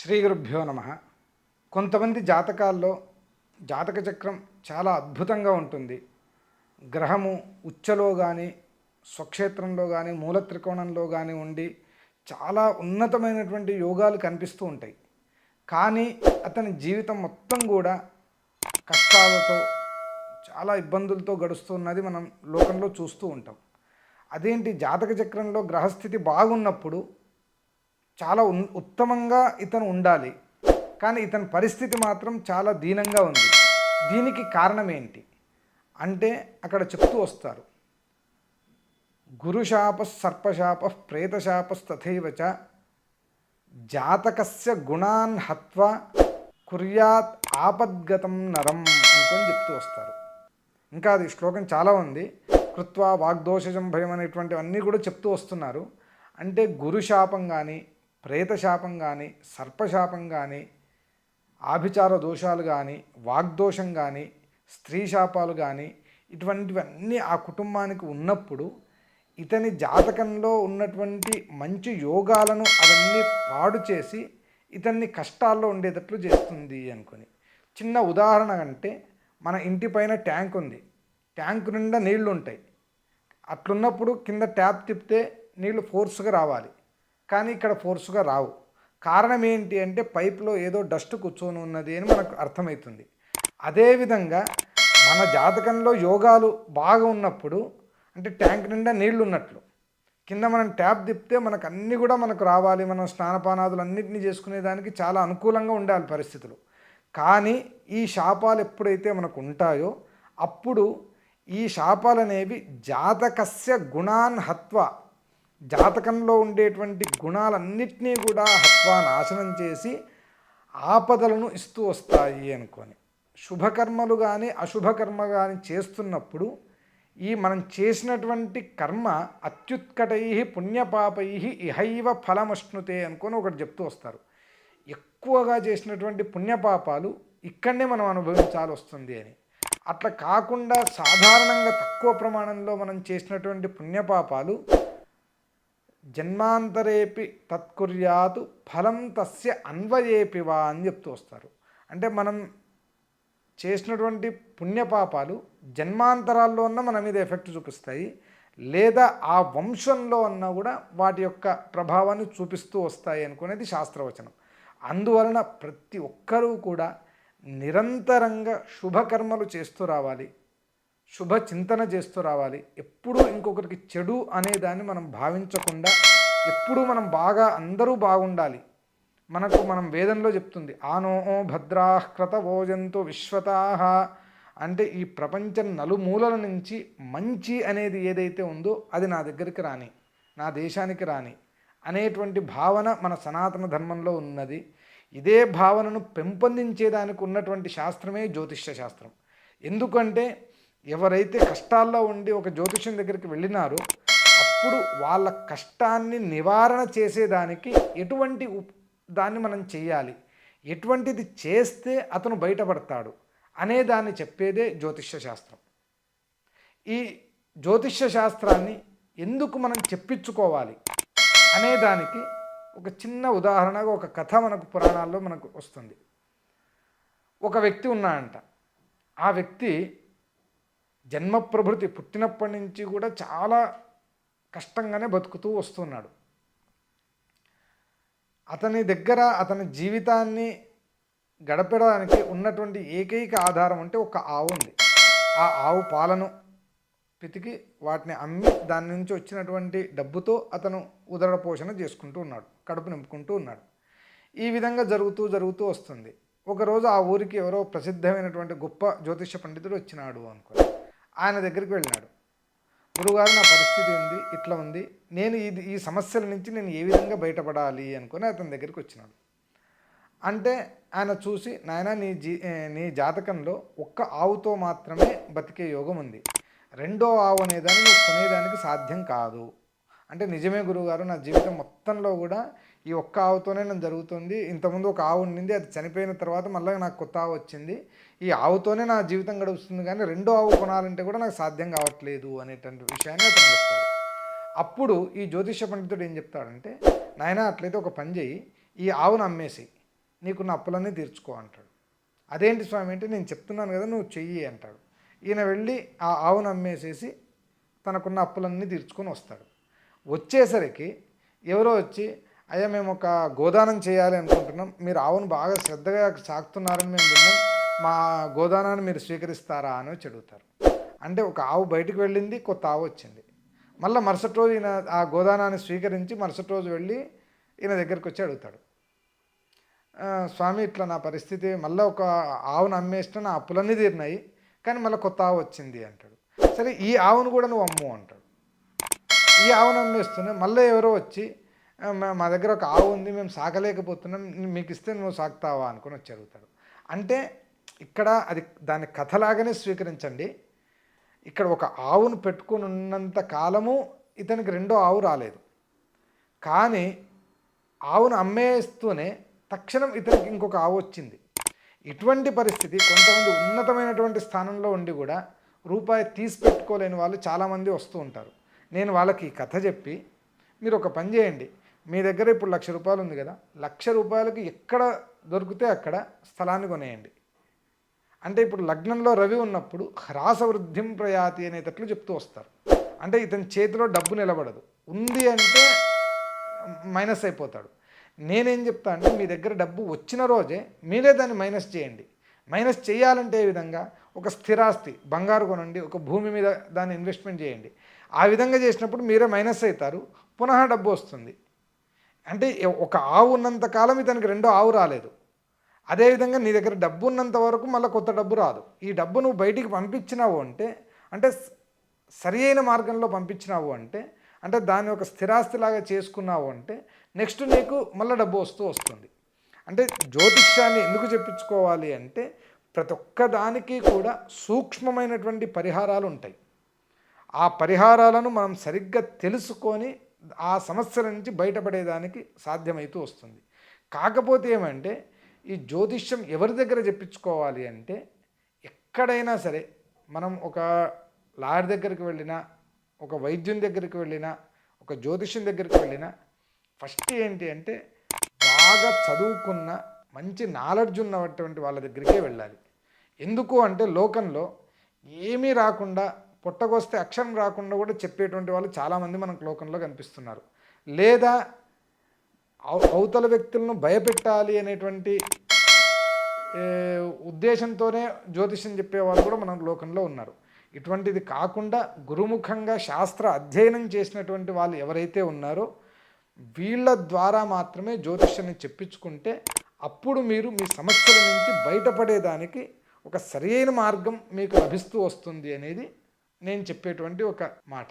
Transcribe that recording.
శ్రీ గురుభ్యో నమ. కొంతమంది జాతకాల్లో జాతక చక్రం చాలా అద్భుతంగా ఉంటుంది. గ్రహము ఉచ్చలో కానీ స్వక్షేత్రంలో కానీ మూల త్రికోణంలో కానీ ఉండి చాలా ఉన్నతమైనటువంటి యోగాలు కనిపిస్తూ ఉంటాయి. కానీ అతని జీవితం మొత్తం కూడా కష్టాలతో చాలా ఇబ్బందులతో గడుస్తున్నది మనం లోకంలో చూస్తూ ఉంటాం. అదేంటి, జాతక చక్రంలో గ్రహస్థితి బాగున్నప్పుడు చాలా ఉత్తమంగా ఇతను ఉండాలి, కానీ ఇతని పరిస్థితి మాత్రం చాలా దీనంగా ఉంది. దీనికి కారణం ఏంటి అంటే అక్కడ చెప్తూ వస్తారు, గురుశాప సర్పశాప ప్రేతశాపస్తథైవచ జాతకస్య గుణాన్ హత్వా కుర్యాత్ ఆపద్గతం నరం అనుకొని చెప్తూ వస్తారు. ఇంకా అది శ్లోకం చాలా ఉంది. కృత్వా వాగ్దోషజం భయం అనేటువంటివన్నీ కూడా చెప్తూ వస్తున్నారు. అంటే గురుశాపం కానీ, ప్రేతశాపం కానీ, సర్పశాపం కానీ, ఆభిచార దోషాలు కానీ, వాగ్దోషం కానీ, స్త్రీ శాపాలు కానీ, ఇటువంటివన్నీ ఆ కుటుంబానికి ఉన్నప్పుడు ఇతని జాతకంలో ఉన్నటువంటి మంచి యోగాలను అవన్నీ పాడు చేసి ఇతన్ని కష్టాల్లో ఉండేటట్లు చేస్తుంది అనుకొని. చిన్న ఉదాహరణ అంటే, మన ఇంటి పైన ట్యాంక్ ఉంది, ట్యాంక్ నిండా నీళ్లు ఉంటాయి. అట్లున్నప్పుడు కింద ట్యాప్ తిప్పితే నీళ్లు ఫోర్స్గా రావాలి, కానీ ఇక్కడ ఫోర్స్గా రావు. కారణం ఏంటి అంటే పైప్లో ఏదో డస్ట్ కూర్చొని ఉన్నది అని మనకు అర్థమవుతుంది. అదేవిధంగా మన జాతకంలో యోగాలు బాగా ఉన్నప్పుడు, అంటే ట్యాంక్ నిండా నీళ్లు ఉన్నట్లు, కింద మనం ట్యాప్ తిప్పితే మనకు అన్నీ కూడా మనకు రావాలి, మనం స్నానపానాదులు అన్నింటినీ చేసుకునేదానికి చాలా అనుకూలంగా ఉండాలి పరిస్థితులు. కానీ ఈ శాపాలు ఎప్పుడైతే మనకు ఉంటాయో అప్పుడు ఈ శాపాలు అనేవి జాతకస్య గుణాన్ హత్వా, జాతకంలో ఉండేటువంటి గుణాలన్నిటినీ కూడా హత్వా నాశనం చేసి ఆపదలను ఇస్తూ వస్తాయి అనుకొని. శుభకర్మలు కానీ అశుభకర్మ కానీ చేస్తున్నప్పుడు ఈ మనం చేసినటువంటి కర్మ అత్యుత్కటై పుణ్యపాపై ఇహైవ ఫలమశ్నుతే అనుకొని ఒకటి చెప్తూ వస్తారు. ఎక్కువగా చేసినటువంటి పుణ్యపాపాలు ఇక్కడనే మనం అనుభవించాల్సి వస్తుంది అని. అట్లా కాకుండా సాధారణంగా తక్కువ ప్రమాణంలో మనం చేసినటువంటి పుణ్యపాపాలు జన్మాంతరేపి తత్కుర్యాతు ఫలం తస్య అన్వయేపివా అని చెప్తూ వస్తారు. అంటే మనం చేసినటువంటి పుణ్యపాపాలు జన్మాంతరాల్లో ఉన్న మన మీద ఎఫెక్ట్ చూపిస్తాయి, లేదా ఆ వంశంలో అన్నా కూడా వాటి యొక్క ప్రభావాన్ని చూపిస్తూ వస్తాయి అనుకునేది శాస్త్రవచనం. అందువలన ప్రతి ఒక్కరూ కూడా నిరంతరంగా శుభకర్మలు చేస్తూ రావాలి, శుభ చింతన చేస్తూ రావాలి. ఎప్పుడూ ఇంకొకరికి చెడు అనేదాన్ని మనం భావించకుండా ఎప్పుడూ మనం బాగా అందరూ బాగుండాలి. మనం వేదంలో చెప్తుంది, ఆనో భద్రాః క్రతవోజంతు విశ్వతాః, అంటే ఈ ప్రపంచం నలుమూలల నుంచి మంచి అనేది ఏదైతే ఉందో అది నా దగ్గరికి రాని, నా దేశానికి రాని అనేటువంటి భావన మన సనాతన ధర్మంలో ఉన్నది. ఇదే భావనను పెంపొందించేదానికి ఉన్నటువంటి శాస్త్రమే జ్యోతిష్య శాస్త్రం. ఎందుకంటే ఎవరైతే కష్టాల్లో ఉండి ఒక జ్యోతిష్యం దగ్గరికి వెళ్ళినారో అప్పుడు వాళ్ళ కష్టాన్ని నివారణ చేసేదానికి ఎటువంటి దాన్ని మనం చేయాలి, ఎటువంటిది చేస్తే అతను బయటపడతాడు అనే దాన్ని చెప్పేదే జ్యోతిష్య శాస్త్రం. ఈ జ్యోతిష్య శాస్త్రాన్ని ఎందుకు మనం చెప్పించుకోవాలి అనేదానికి ఒక చిన్న ఉదాహరణగా ఒక కథ మనకు పురాణాల్లో మనకు వస్తుంది. ఒక వ్యక్తి ఉన్నాడంట. ఆ వ్యక్తి జన్మప్రభృతి పుట్టినప్పటి నుంచి కూడా చాలా కష్టంగానే బతుకుతూ వస్తున్నాడు. అతని దగ్గర అతని జీవితాన్ని గడపడానికి ఉన్నటువంటి ఏకైక ఆధారం అంటే ఒక ఆవు ఉంది. ఆ ఆవు పాలను పితికి వాటిని అమ్మి దాని నుంచి వచ్చినటువంటి డబ్బుతో అతను ఉదర పోషణ చేసుకుంటూ ఉన్నాడు, కడుపు నింపుకుంటూ ఉన్నాడు. ఈ విధంగా జరుగుతూ వస్తుంది. ఒకరోజు ఆ ఊరికి ఎవరో ప్రసిద్ధమైనటువంటి గొప్ప జ్యోతిష పండితుడు వచ్చినాడు అనుకో. ఆయన దగ్గరికి వెళ్ళినాడు. గురుగారు, నా పరిస్థితి ఉంది, ఇట్లా ఉంది, నేను ఈ సమస్యల నుంచి నేను ఏ విధంగా బయటపడాలి అనుకొని అతని దగ్గరికి వచ్చినాడు. అంటే ఆయన చూసి, నాయన నీ జాతకంలో ఒక్క ఆవుతో మాత్రమే బతికే యోగం ఉంది, రెండో ఆవు అనేదాన్ని నువ్వు కొనేదానికి సాధ్యం కాదు. అంటే నిజమే గురువుగారు, నా జీవితం మొత్తంలో కూడా ఈ ఒక్క ఆవుతోనే నేను జరుగుతుంది. ఇంతకుముందు ఒక ఆవు ఉండింది, అది చనిపోయిన తర్వాత మళ్ళీ నాకు కొత్త ఆవు వచ్చింది, ఈ ఆవుతోనే నా జీవితం గడుస్తుంది, కానీ రెండో ఆవు కొనాలంటే కూడా నాకు సాధ్యం కావట్లేదు అనేటువంటి విషయాన్ని అతను చెప్తాడు. అప్పుడు ఈ జ్యోతిష పండితుడు ఏం చెప్తాడంటే, నాయన అట్లయితే ఒక పని చేయి, ఈ ఆవును అమ్మేసి నీకున్న అప్పులన్నీ తీర్చుకో అంటాడు. అదేంటి స్వామి అంటే, నేను చెప్తున్నాను కదా నువ్వు చెయ్యి అంటాడు. ఈయన వెళ్ళి ఆ ఆవును అమ్మేసేసి తనకున్న అప్పులన్నీ తీర్చుకొని వస్తాడు. వచ్చేసరికి ఎవరో వచ్చి, అయ్యా మేము ఒక గోదానం చేయాలి అనుకుంటున్నాం, మీరు ఆవును బాగా శ్రద్ధగా సాకుతున్నారని మేము విన్నాం, మా గోదానాన్ని మీరు స్వీకరిస్తారా అని వచ్చి అడుగుతారు. అంటే ఒక ఆవు బయటకు వెళ్ళింది, కొత్త ఆవు వచ్చింది. మళ్ళీ మరుసటి రోజు ఈయన ఆ గోదానాన్ని స్వీకరించి మరుసటి రోజు వెళ్ళి ఈయన దగ్గరికి వచ్చి అడుగుతాడు, స్వామి ఇట్లా నా పరిస్థితి, మళ్ళీ ఒక ఆవును అమ్మేసిన నా అప్పులన్నీ తీరినాయి, కానీ మళ్ళీ కొత్త ఆవు వచ్చింది అంటాడు. సరే ఈ ఆవును కూడా నువ్వు అమ్ము అంటాడు. ఈ ఆవును అమ్మేస్తూనే మళ్ళీ ఎవరో వచ్చి, మా దగ్గర ఒక ఆవు ఉంది, మేము సాకలేకపోతున్నాం, మీకు ఇస్తే నువ్వు సాకుతావా అనుకుని వచ్చి అడుగుతాడు. అంటే ఇక్కడ అది దాని కథలాగానే స్వీకరించండి. ఇక్కడ ఒక ఆవును పెట్టుకుని ఉన్నంత కాలము ఇతనికి రెండో ఆవు రాలేదు, కానీ ఆవును అమ్మేస్తూనే తక్షణం ఇతనికి ఇంకొక ఆవు వచ్చింది. ఇటువంటి పరిస్థితి కొంతమంది ఉన్నతమైనటువంటి స్థానంలో ఉండి కూడా రూపాయి తీసి పెట్టుకోలేని వాళ్ళు చాలామంది వస్తూ ఉంటారు. నేను వాళ్ళకి ఈ కథ చెప్పి, మీరు ఒక పని చేయండి, మీ దగ్గర ఇప్పుడు 1,00,000 రూపాయలు ఉంది కదా, 1,00,000 రూపాయలకి ఎక్కడ దొరికితే అక్కడ స్థలాన్ని కొనేయండి. అంటే ఇప్పుడు లగ్నంలో రవి ఉన్నప్పుడు హ్రాసవృద్ధిం ప్రయాతి అనేటట్లు చెప్తూ వస్తారు. అంటే ఇతని చేతిలో డబ్బు నిలబడదు, ఉంది అంటే మైనస్ అయిపోతాడు. నేనేం చెప్తా అంటే, మీ దగ్గర డబ్బు వచ్చిన రోజే మీరే దాన్ని మైనస్ చేయండి. మైనస్ చేయాలంటే ఏ విధంగా, ఒక స్థిరాస్తి బంగారు కొనండి, ఒక భూమి మీద దాన్ని ఇన్వెస్ట్మెంట్ చేయండి. ఆ విధంగా చేసినప్పుడు మీరే మైనస్ అవుతారు, పునః డబ్బు వస్తుంది. అంటే ఒక ఆవు ఉన్నంత కాలం ఇతనికి రెండో ఆవు రాలేదు. అదేవిధంగా నీ దగ్గర డబ్బు ఉన్నంత వరకు మళ్ళీ కొత్త డబ్బు రాదు. ఈ డబ్బు నువ్వు బయటికి పంపించినావు అంటే, అంటే సరి అయిన మార్గంలో పంపించినావు అంటే, అంటే దాన్ని ఒక స్థిరాస్తిలాగా చేసుకున్నావు అంటే నెక్స్ట్ నీకు మళ్ళీ డబ్బు వస్తుంది. అంటే జ్యోతిష్యాన్ని ఎందుకు చెప్పించుకోవాలి అంటే, ప్రతి ఒక్క దానికి కూడా సూక్ష్మమైనటువంటి పరిహారాలు ఉంటాయి. ఆ పరిహారాలను మనం సరిగ్గా తెలుసుకొని ఆ సమస్యల నుంచి బయటపడేదానికి సాధ్యమవుతూ వస్తుంది. కాకపోతే ఏమంటే, ఈ జ్యోతిష్యం ఎవరి దగ్గర చెప్పించుకోవాలి అంటే, ఎక్కడైనా సరే మనం ఒక లాయర్ దగ్గరికి వెళ్ళినా, ఒక వైద్యుని దగ్గరికి వెళ్ళినా, ఒక జ్యోతిష్యం దగ్గరికి వెళ్ళినా, ఫస్ట్ ఏంటి అంటే బాగా చదువుకున్న మంచి నాలెడ్జ్ ఉన్నటువంటి వాళ్ళ దగ్గరికే వెళ్ళాలి. ఎందుకు అంటే లోకంలో ఏమీ రాకుండా, పొట్టకొస్తే అక్షరం రాకుండా కూడా చెప్పేటువంటి వాళ్ళు చాలామంది మనకు లోకంలో కనిపిస్తున్నారు. లేదా అవతల వ్యక్తులను భయపెట్టాలి అనేటువంటి ఉద్దేశంతోనే జ్యోతిష్యం చెప్పేవాళ్ళు కూడా మన లోకంలో ఉన్నారు. ఇటువంటిది కాకుండా గురుముఖంగా శాస్త్ర అధ్యయనం చేసినటువంటి వాళ్ళు ఎవరైతే ఉన్నారో వీళ్ళ ద్వారా మాత్రమే జ్యోతిష్యాన్ని చెప్పించుకుంటే అప్పుడు మీరు మీ సమస్యల నుంచి బయటపడేదానికి ఒక సరైన మార్గం మీకు లభిస్తూ వస్తుంది అనేది నేను చెప్పేటువంటి ఒక మాట.